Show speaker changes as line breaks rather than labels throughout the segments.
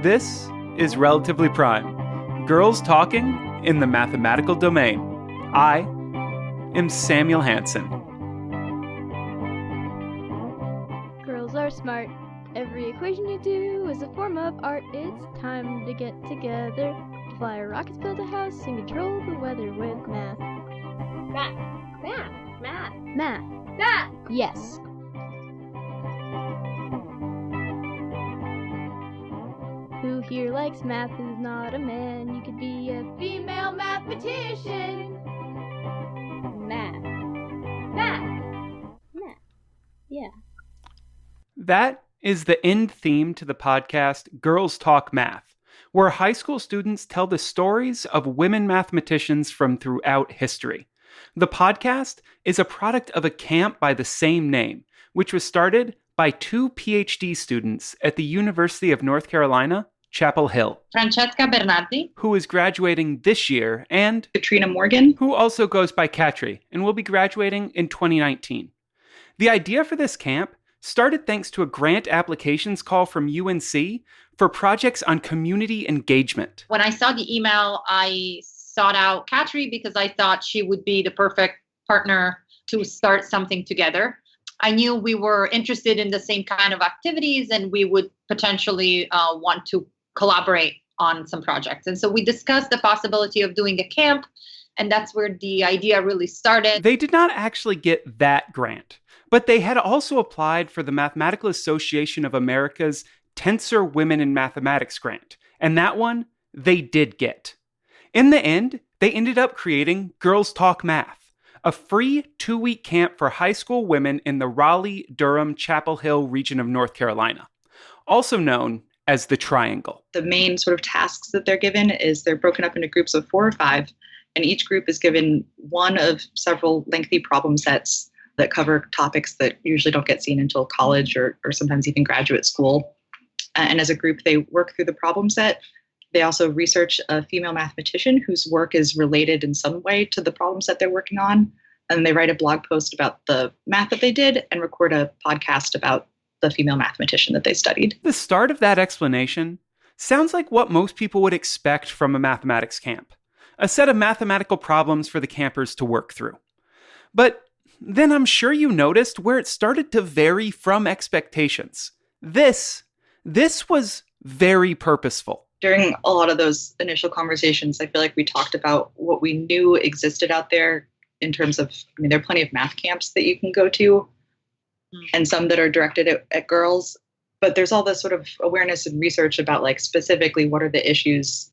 This is Relatively Prime, girls talking in the mathematical domain. I am Samuel Hansen.
Girls are smart. Every equation you do is a form of art. It's time to get together, to fly a rocket, build a house, and control the weather with math. Math. Yes. Who here likes math? Who's not a man? You could be a female mathematician. Math. Yeah.
That is the end theme to the podcast Girls Talk Math, where high school students tell the stories of women mathematicians from throughout history. The podcast is a product of a camp by the same name, which was started by two PhD students at the University of North Carolina, Chapel Hill.
Francesca Bernardi,
who is graduating this year, and
Katrina Morgan,
who also goes by Katrina and will be graduating in 2019. The idea for this camp started thanks to a grant applications call from UNC for projects on community engagement.
When I saw the email, I sought out Katrina because I thought she would be the perfect partner to start something together. I knew we were interested in the same kind of activities and we would potentially want to collaborate on some projects. And so we discussed the possibility of doing a camp, and that's where the idea really started.
They did not actually get that grant, but they had also applied for the Mathematical Association of America's Tensor Women in Mathematics grant, and that one they did get. In the end, they ended up creating Girls Talk Math, a free 2-week camp for high school women in the Raleigh-Durham Chapel Hill region of North Carolina, also known as the Triangle.
The main sort of tasks that they're given is they're broken up into groups of 4 or 5, and each group is given one of several lengthy problem sets that cover topics that usually don't get seen until college or sometimes even graduate school. And as a group, they work through the problem set. They also research a female mathematician whose work is related in some way to the problem set they're working on. And they write a blog post about the math that they did and record a podcast about the female mathematician that they studied.
The start of that explanation sounds like what most people would expect from a mathematics camp, a set of mathematical problems for the campers to work through. But then I'm sure you noticed where it started to vary from expectations. This was very purposeful.
During a lot of those initial conversations, I feel like we talked about what we knew existed out there in terms of, there are plenty of math camps that you can go to and some that are directed at girls, but there's all this sort of awareness and research about like specifically what are the issues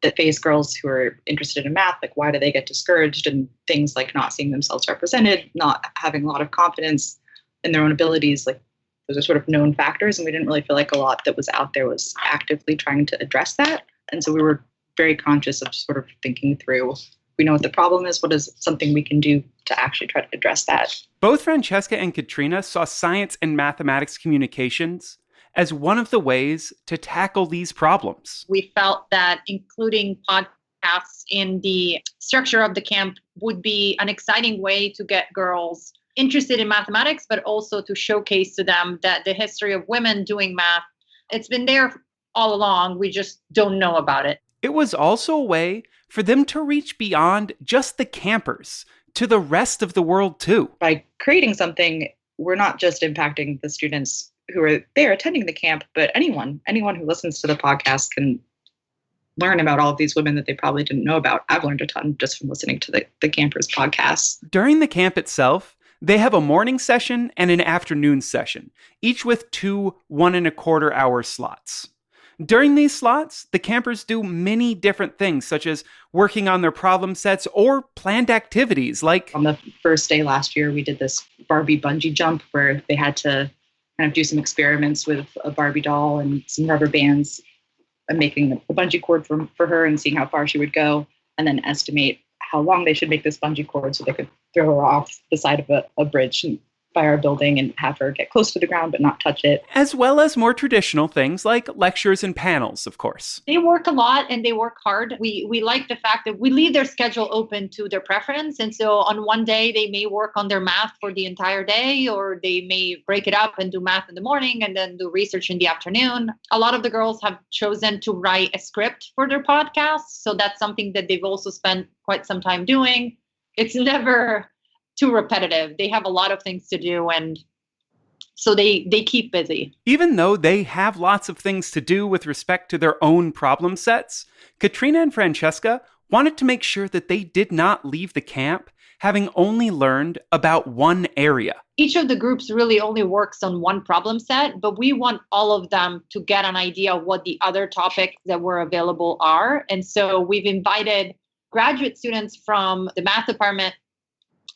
that face girls who are interested in math, like why do they get discouraged, and things like not seeing themselves represented, not having a lot of confidence in their own abilities. Like those are sort of known factors, and we didn't really feel like a lot that was out there was actively trying to address that. And so we were very conscious of sort of thinking through, we know what the problem is, what is something we can do to actually try to address that.
Both Francesca and Katrina saw science and mathematics communications as one of the ways to tackle these problems.
We felt that including podcasts in the structure of the camp would be an exciting way to get girls interested in mathematics, but also to showcase to them that the history of women doing math, it's been there all along. We just don't know about it.
It was also a way for them to reach beyond just the campers to the rest of the world too.
By creating something, we're not just impacting the students who are there attending the camp, but anyone who listens to the podcast can learn about all of these women that they probably didn't know about. I've learned a ton just from listening to the campers podcasts.
During the camp itself, they have a morning session and an afternoon session, each with 2 1.25-hour slots. During these slots, the campers do many different things, such as working on their problem sets or planned activities like...
On the first day last year, we did this Barbie bungee jump where they had to kind of do some experiments with a Barbie doll and some rubber bands and making a bungee cord for her and seeing how far she would go, and then estimate how long they should make this bungee cord so they could throw her off the side of a bridge. And by our building and have her get close to the ground but not touch it.
As well as more traditional things like lectures and panels, of course.
They work a lot and they work hard. We like the fact that we leave their schedule open to their preference. And so on one day, they may work on their math for the entire day, or they may break it up and do math in the morning and then do research in the afternoon. A lot of the girls have chosen to write a script for their podcast. So that's something that they've also spent quite some time doing. It's never too repetitive. They have a lot of things to do, and so they keep busy.
Even though they have lots of things to do with respect to their own problem sets, Katrina and Francesca wanted to make sure that they did not leave the camp having only learned about one area.
Each of the groups really only works on one problem set, but we want all of them to get an idea of what the other topics that were available are. And so we've invited graduate students from the math department,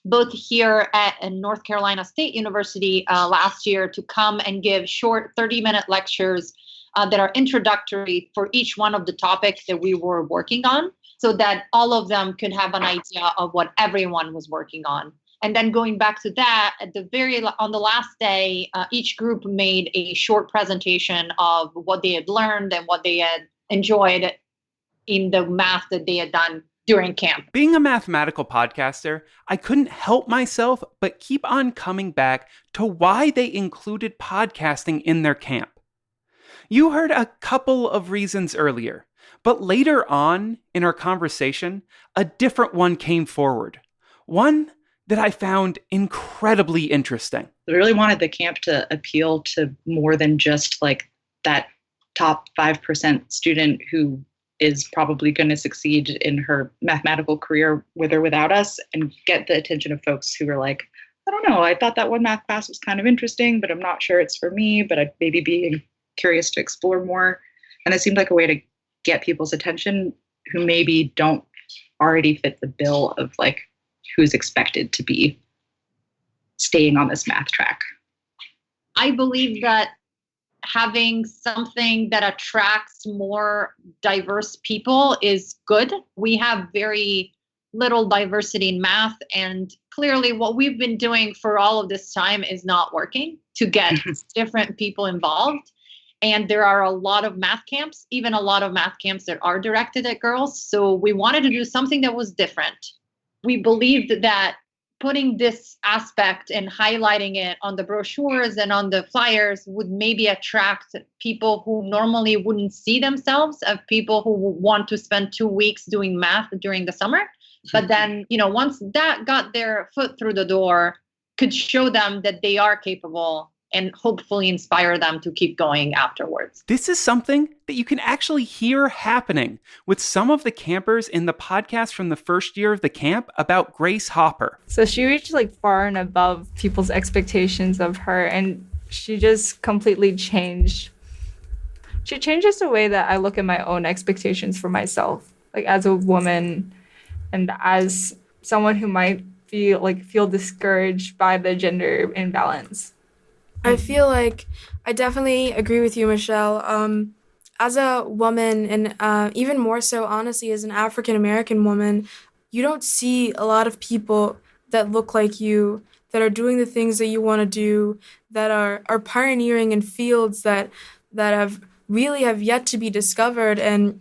both here at North Carolina State University last year, to come and give short 30-minute lectures that are introductory for each one of the topics that we were working on, so that all of them could have an idea of what everyone was working on. And then going back to that, on the last day, each group made a short presentation of what they had learned and what they had enjoyed in the math that they had done during camp.
Being a mathematical podcaster, I couldn't help myself but keep on coming back to why they included podcasting in their camp. You heard a couple of reasons earlier, but later on in our conversation, a different one came forward. One that I found incredibly interesting.
We really wanted the camp to appeal to more than just like that top 5% student who is probably going to succeed in her mathematical career with or without us, and get the attention of folks who are like, I don't know, I thought that one math class was kind of interesting, but I'm not sure it's for me, but I'd maybe be curious to explore more. And it seemed like a way to get people's attention who maybe don't already fit the bill of like who's expected to be staying on this math track.
I believe that having something that attracts more diverse people is good. We have very little diversity in math, and clearly what we've been doing for all of this time is not working to get different people involved. And there are a lot of math camps, even a lot of math camps that are directed at girls. So we wanted to do something that was different. We believed that putting this aspect and highlighting it on the brochures and on the flyers would maybe attract people who normally wouldn't see themselves as people who want to spend 2 weeks doing math during the summer. But then, once that got their foot through the door, could show them that they are capable and hopefully inspire them to keep going afterwards.
This is something that you can actually hear happening with some of the campers in the podcast from the first year of the camp about Grace Hopper.
So she reached far and above people's expectations of her, and she just completely changed. She changes the way that I look at my own expectations for myself, as a woman and as someone who might feel discouraged by the gender imbalance.
I feel like I definitely agree with you, Michelle. As a woman, and even more so, honestly, as an African-American woman, you don't see a lot of people that look like you, that are doing the things that you want to do, that are pioneering in fields that have yet to be discovered, and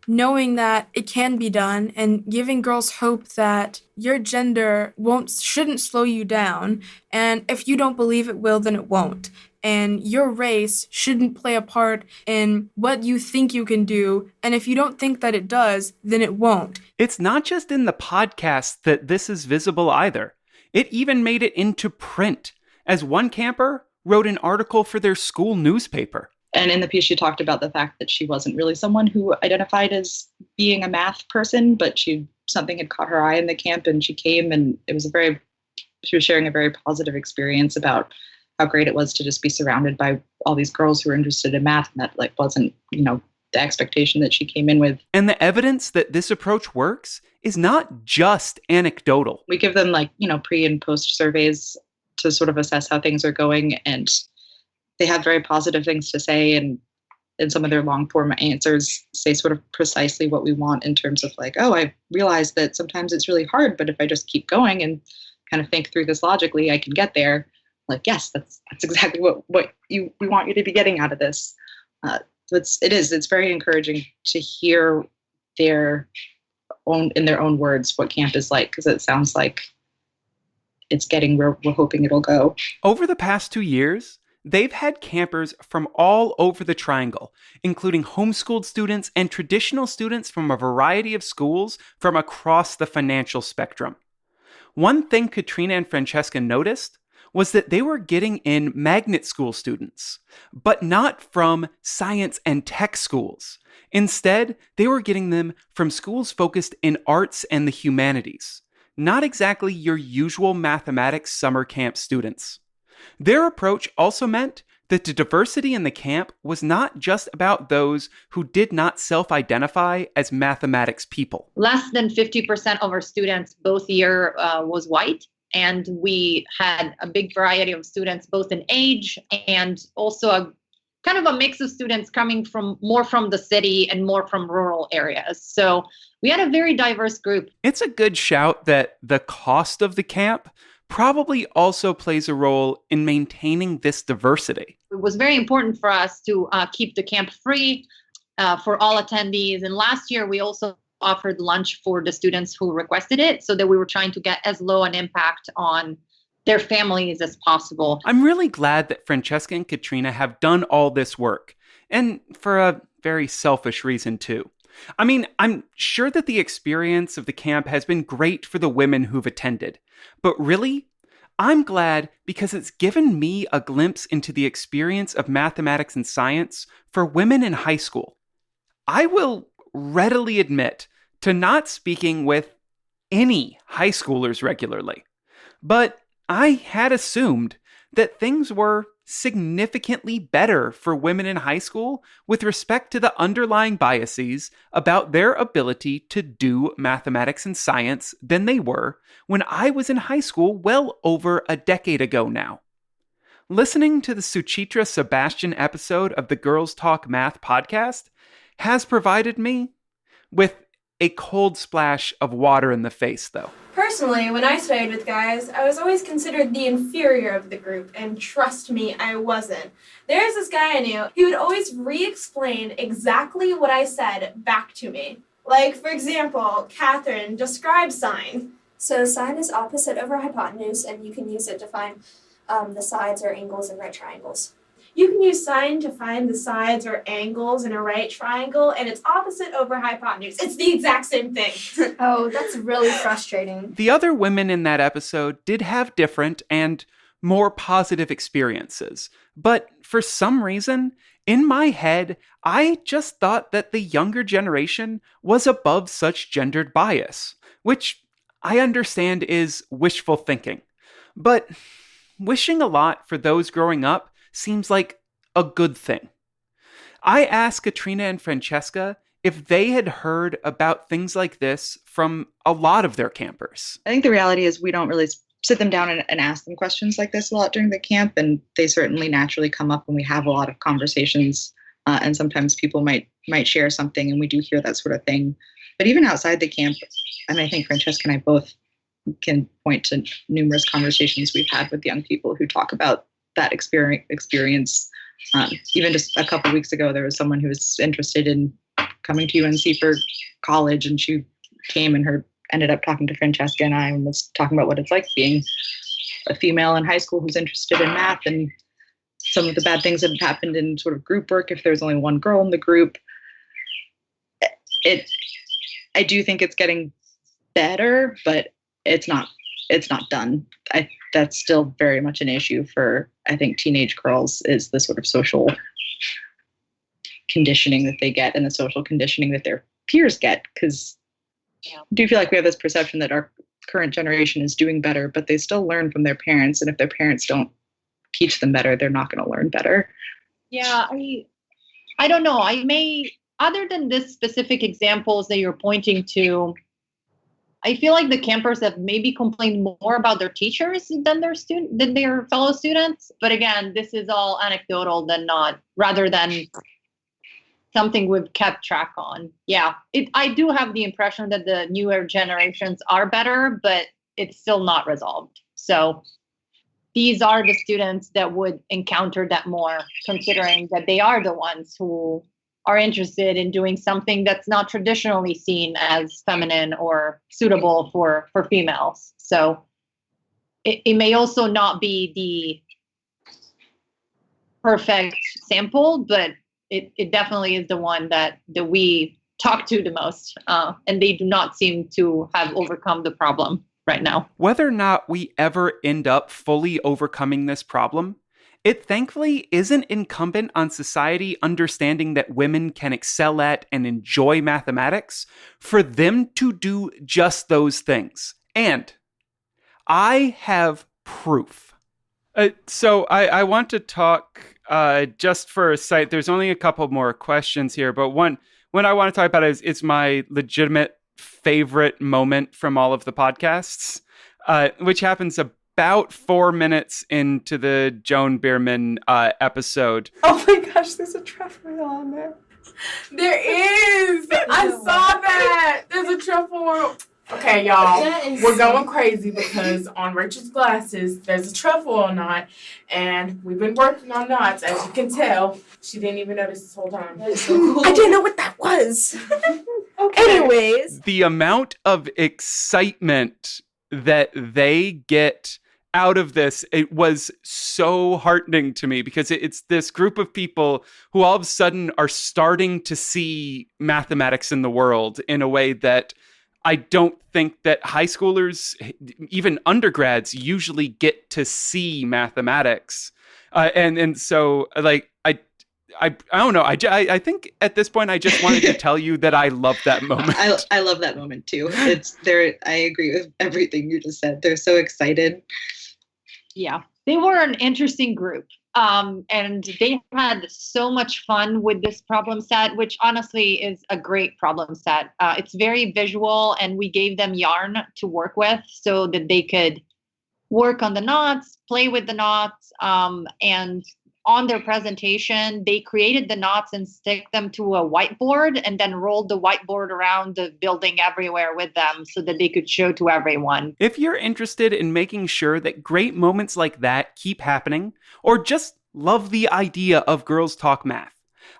knowing that it can be done and giving girls hope that your gender shouldn't slow you down. And if you don't believe it will, then it won't. And your race shouldn't play a part in what you think you can do. And if you don't think that it does, then it won't.
It's not just in the podcast that this is visible either. It even made it into print, as one camper wrote an article for their school newspaper.
And in the piece, she talked about the fact that she wasn't really someone who identified as being a math person, but something had caught her eye in the camp, and she came, and she was sharing a very positive experience about how great it was to just be surrounded by all these girls who were interested in math, and that wasn't, the expectation that she came in with.
And the evidence that this approach works is not just anecdotal.
We give them pre and post surveys to sort of assess how things are going, and they have very positive things to say, and in some of their long form answers say sort of precisely what we want in terms of I realize that sometimes it's really hard, but if I just keep going and kind of think through this logically, I can get there. Like, yes, that's exactly what we want you to be getting out of this. It's very encouraging to hear in their own words what camp is like, because it sounds like it's getting where we're hoping it'll go.
Over the past 2 years, they've had campers from all over the Triangle, including homeschooled students and traditional students from a variety of schools from across the financial spectrum. One thing Katrina and Francesca noticed was that they were getting in magnet school students, but not from science and tech schools. Instead, they were getting them from schools focused in arts and the humanities, not exactly your usual mathematics summer camp students. Their approach also meant that the diversity in the camp was not just about those who did not self-identify as mathematics people.
Less than 50% of our students both year was white. And we had a big variety of students, both in age and also a kind of a mix of students coming from more from the city and more from rural areas. So we had a very diverse group.
It's a good shout that the cost of the camp probably also plays a role in maintaining this diversity.
It was very important for us to keep the camp free for all attendees. And last year, we also offered lunch for the students who requested it, so that we were trying to get as low an impact on their families as possible.
I'm really glad that Francesca and Katrina have done all this work, and for a very selfish reason too. I mean, I'm sure that the experience of the camp has been great for the women who've attended, but really, I'm glad because it's given me a glimpse into the experience of mathematics and science for women in high school. I will readily admit to not speaking with any high schoolers regularly, but I had assumed that things were significantly better for women in high school with respect to the underlying biases about their ability to do mathematics and science than they were when I was in high school well over a decade ago now. Listening to the Suchitra Sebastian episode of the Girls Talk Math podcast has provided me with a cold splash of water in the face, though.
Personally, when I studied with guys, I was always considered the inferior of the group, and trust me, I wasn't. There's this guy I knew, he would always re-explain exactly what I said back to me. Like, for example, Catherine, describe sine.
So sine is opposite over hypotenuse, and you can use it to find the sides or angles in right triangles.
You can use sine to find the sides or angles in a right triangle, and it's opposite over hypotenuse. It's the exact same thing.
Oh, that's really frustrating.
The other women in that episode did have different and more positive experiences, but for some reason, in my head, I just thought that the younger generation was above such gendered bias, which I understand is wishful thinking. But wishing a lot for those growing up seems like a good thing. I asked Katrina and Francesca if they had heard about things like this from a lot of their campers.
I think the reality is we don't really sit them down and ask them questions like this a lot during the camp, and they certainly naturally come up when we have a lot of conversations, and sometimes people might share something, and we do hear that sort of thing. But even outside the camp, and I think Francesca and I both can point to numerous conversations we've had with young people who talk about that experience. Even just a couple of weeks ago, there was someone who was interested in coming to UNC for college, and she came and ended up talking to Francesca and I, and was talking about what it's like being a female in high school who's interested in math, and some of the bad things that had happened in sort of group work if there's only one girl in the group. I do think it's getting better, but it's not done. That's still very much an issue for, I think, teenage girls, is the sort of social conditioning that they get and the social conditioning that their peers get. Because I do feel like we have this perception that our current generation is doing better, but they still learn from their parents. And if their parents don't teach them better, they're not going to learn better.
Yeah, I don't know. Other than this specific examples that you're pointing to, I feel like the campers have maybe complained more about their teachers than their fellow students. But again, this is all anecdotal rather than something we've kept track on. Yeah, I do have the impression that the newer generations are better, but it's still not resolved. So these are the students that would encounter that more, considering that they are the ones who are interested in doing something that's not traditionally seen as feminine or suitable for females. So it may also not be the perfect sample, but it definitely is the one that we talk to the most. And they do not seem to have overcome the problem right now.
Whether or not we ever end up fully overcoming this problem, it thankfully isn't incumbent on society understanding that women can excel at and enjoy mathematics for them to do just those things. And I have proof. So I want to talk just for a sec. There's only a couple more questions here, but one I want to talk about is my legitimate favorite moment from all of the podcasts, which happens about 4 minutes into the Joan Birman episode.
Oh my gosh, there's a truffle on there.
There is! I saw that! There's a truffle. Okay, y'all, we're going crazy because on Rachel's glasses, there's a truffle knot, and we've been working on knots, as you can tell. She didn't even notice this whole time.
That is so cool. I didn't know what that was.
Okay.
Anyways.
The amount of excitement that they get out of this, it was so heartening to me because it's this group of people who all of a sudden are starting to see mathematics in the world in a way that I don't think that high schoolers, even undergrads, usually get to see mathematics. And so, like, I don't know. I think at this point, I just wanted to tell you that I love that moment.
I love that moment too. I agree with everything you just said. They're so excited.
Yeah, they were an interesting group. And they had so much fun with this problem set, which honestly is a great problem set. It's very visual, and we gave them yarn to work with so that they could work on the knots, play with the knots, and on their presentation, they created the knots and stick them to a whiteboard and then rolled the whiteboard around the building everywhere with them so that they could show to everyone.
If you're interested in making sure that great moments like that keep happening, or just love the idea of Girls Talk Math,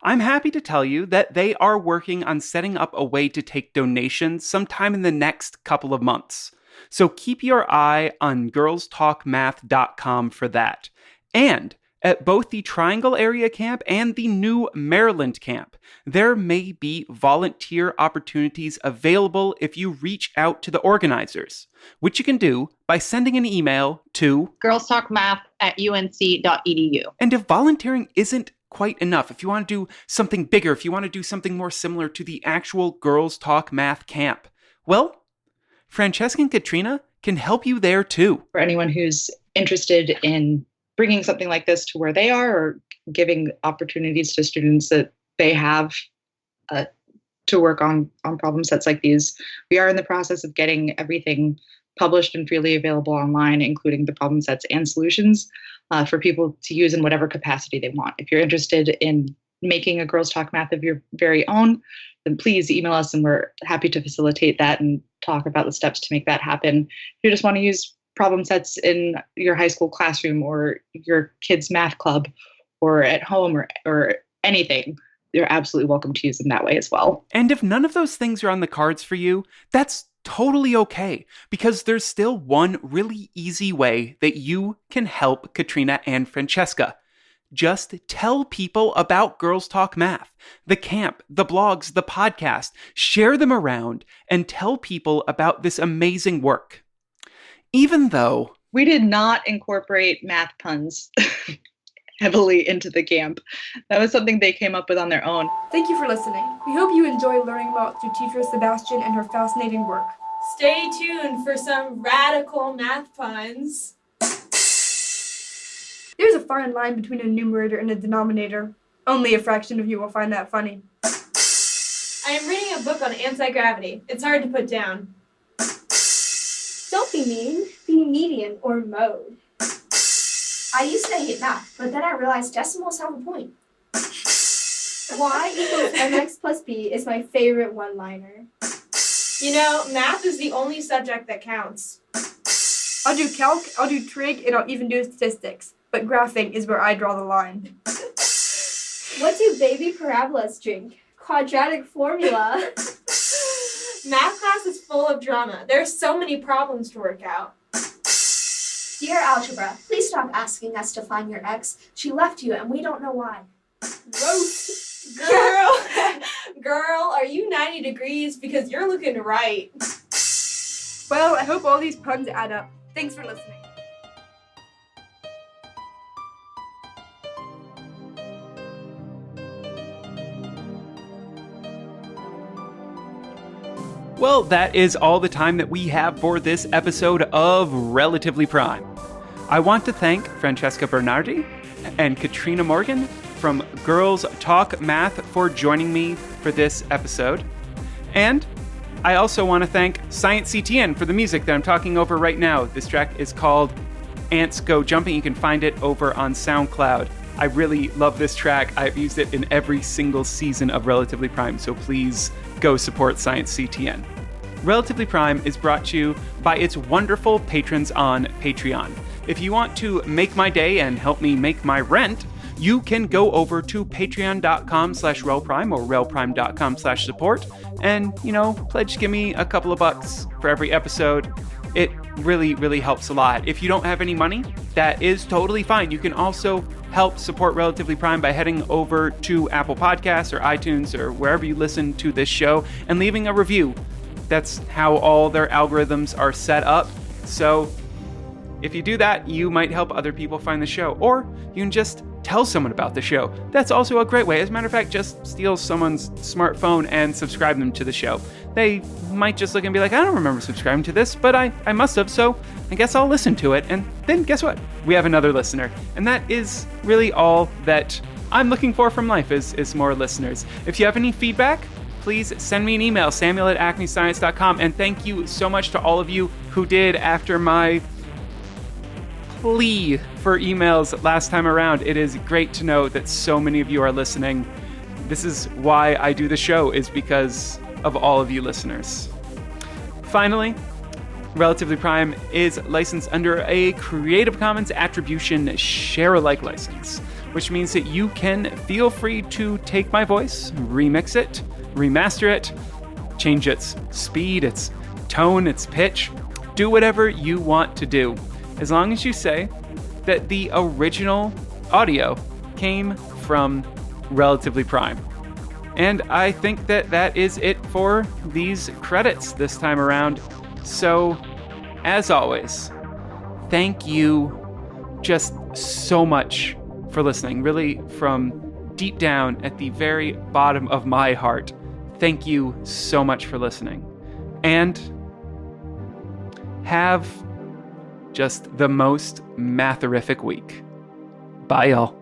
I'm happy to tell you that they are working on setting up a way to take donations sometime in the next couple of months. So keep your eye on girlstalkmath.com for that. And at both the Triangle Area Camp and the new Maryland Camp, there may be volunteer opportunities available if you reach out to the organizers, which you can do by sending an email to
girlstalkmath@unc.edu.
And if volunteering isn't quite enough, if you want to do something bigger, if you want to do something more similar to the actual Girls Talk Math Camp, well, Francesca and Katrina can help you there too.
For anyone who's interested in bringing something like this to where they are, or giving opportunities to students that they have to work on problem sets like these, we are in the process of getting everything published and freely available online, including the problem sets and solutions for people to use in whatever capacity they want. If you're interested in making a Girls Talk Math of your very own, then please email us and we're happy to facilitate that and talk about the steps to make that happen. If you just want to use problem sets in your high school classroom or your kids' math club or at home or anything, you're absolutely welcome to use them that way as well.
And if none of those things are on the cards for you, that's totally okay, because there's still one really easy way that you can help Katrina and Francesca. Just tell people about Girls Talk Math, the camp, the blogs, the podcast. Share them around and tell people about this amazing work. Even though
we did not incorporate math puns heavily into the camp. That was something they came up with on their own.
Thank you for listening. We hope you enjoy learning about Suchitra Sebastian and her fascinating work.
Stay tuned for some radical math puns.
There's a fine line between a numerator and a denominator. Only a fraction of you will find that funny.
I am reading a book on anti-gravity. It's hard to put down.
Don't be mean. Be median or mode. I used to hate math, but then I realized decimals have a point. Y equals mx plus b is my favorite one-liner.
You know, math is the only subject that counts.
I'll do calc, I'll do trig, and I'll even do statistics. But graphing is where I draw the line.
What do baby parabolas drink? Quadratic formula.
Math class is full of drama. There are so many problems to work out.
Dear algebra, please stop asking us to find your ex. She left you and we don't know why.
Roast. Girl, are you 90 degrees? Because you're looking right.
Well, I hope all these puns add up. Thanks for listening.
Well, that is all the time that we have for this episode of Relatively Prime. I want to thank Francesca Bernardi and Katrina Morgan from Girls Talk Math for joining me for this episode. And I also want to thank ScienceCTN for the music that I'm talking over right now. This track is called Ants Go Jumping. You can find it over on SoundCloud. I really love this track. I've used it in every single season of Relatively Prime, so please go support ScienceCTN. Relatively Prime is brought to you by its wonderful patrons on Patreon. If you want to make my day and help me make my rent, you can go over to patreon.com/relprime or relprime.com/support and, pledge give me a couple of bucks for every episode. It really, really helps a lot. If you don't have any money, that is totally fine. You can also help support Relatively Prime by heading over to Apple Podcasts or iTunes or wherever you listen to this show and leaving a review. That's how all their algorithms are set up. So if you do that, you might help other people find the show. Or you can just tell someone about the show. That's also a great way. As a matter of fact, just steal someone's smartphone and subscribe them to the show. They might just look and be like, I don't remember subscribing to this, but I must have, so I guess I'll listen to it. And then guess what? We have another listener. And that is really all that I'm looking for from life is more listeners. If you have any feedback, please send me an email, samuel@acmescience.com. And thank you so much to all of you who did after my plea for emails last time around. It is great to know that so many of you are listening. This is why I do the show, is because of all of you listeners. Finally, Relatively Prime is licensed under a Creative Commons Attribution Share-alike license, which means that you can feel free to take my voice, remix it, remaster it, change its speed, its tone, its pitch, do whatever you want to do, as long as you say that the original audio came from Relatively Prime. And I think that that is it for these credits this time around. So, as always, thank you just so much for listening. Really, from deep down at the very bottom of my heart, thank you so much for listening. And have just the most matherific week. Bye, y'all.